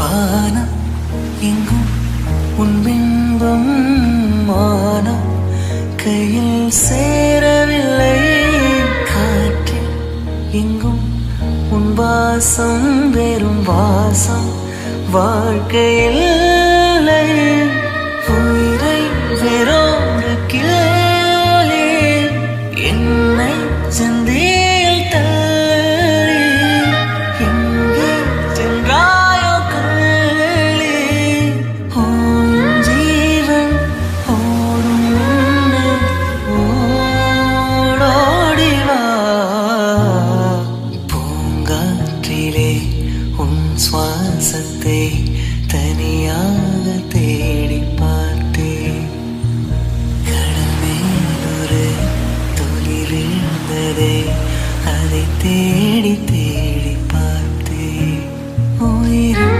வானம் எங்கும் உன் பிம்பம் மானம் கையில் சேரவில்லை. காற்றில் எங்கும் உன் வாசம் வெறும் வாசம் வாழ்க்கையில் உயிரை வேறொரு கிளி என்னை சந்தியில் தள்ளி எங்கே சென்றாயோ கள்ளி. உன் ஜீவன் ஓடும் முன்னே ஓடோடிவா. பூங்காற்றிலே உன் சுவாசத்தை தனியாக